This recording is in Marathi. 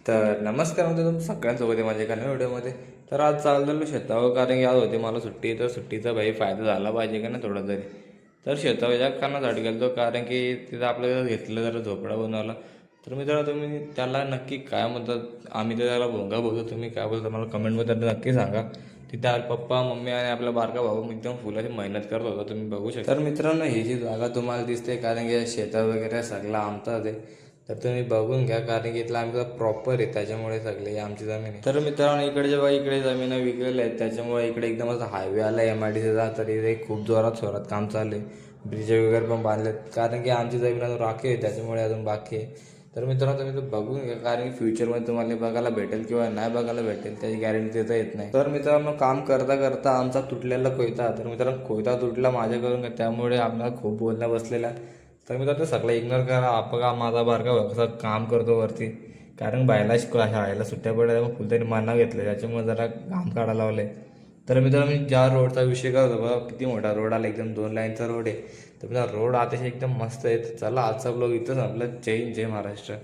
तर नमस्कार म्हणजे तुमचं सगळ्यांसोबत आहे माझ्या एका नव्या व्हिडिओमध्ये. तर आज चाललेलो शेतावर, कारण की आज होते मला सुट्टी. तर सुट्टीचा भाई फायदा झाला पाहिजे का ना थोडा तरी. तर शेतावर या कारणासाठी गेलो, कारण की तिथं आपल्याला घेतलं जरा झोपडा बनवला. तर मित्रांनो, तुम्ही त्याला नक्की काय म्हणतात? आम्ही तर त्याला भोंगा बोलतो, तुम्ही काय बोलता मला कमेंटमध्ये नक्की सांगा. तिथे पप्पा मम्मी आणि आपला बारका भाऊ एकदम फुलाची मेहनत करत होता, तुम्ही बघू शकता. तर मित्रांनो, ही जी जागा तुम्हाला दिसते, कारण की शेतात वगैरे सगळं आमचाच आहे. तर तुम्ही बघून घ्या, कारण की इथला आमचा प्रॉपर आहे, त्याच्यामुळे सगळी आमची जमीन आहे. तर मित्रांनो, इकडे जेव्हा इकडे जमीन विकलेल्या आहेत, त्याच्यामुळे इकडे एकदमच हायवे आला MIDCचा. तरी इथे खूप जोरात काम चालू आहे. ब्रिज वगैरे पण बांधलेत, कारण की आमची जमीन अजून राखी आहे, त्याच्यामुळे अजून बाकी आहे. तर मित्रांनो, तुम्ही तर बघून घ्या, कारण की फ्युचरमध्ये तुम्हाला बघायला भेटेल किंवा नाही बघायला भेटेल त्याची गॅरंटी देता येत नाही. तर मित्रांनो, काम करता करता आमचा तुटलेला कोयता, तर मित्रांनो कोयता तुटला माझ्याकडून, त्यामुळे आपल्याला खूप बोलणं बसलेला. तर मी तर सगळं इग्नोर करा. आपला माझा बारका भाऊ कसं काम करतो वरती, कारण बायला शाळेला सुट्ट्या पडल्या, मग फुलतरी माना घेतलं, त्याच्यामुळे जरा काम काढायला लावले. तर मित्रांनो, मी ज्या रोडचा विषय करतो बघा, किती मोठा रोड आला, एकदम 2 लाईनचा रोड आहे. तर मित्रांनो, रोड अतिशय एकदम मस्त आहे. चला, आजचा ब्लॉग इथं संपला. जय हिंद, जय महाराष्ट्र.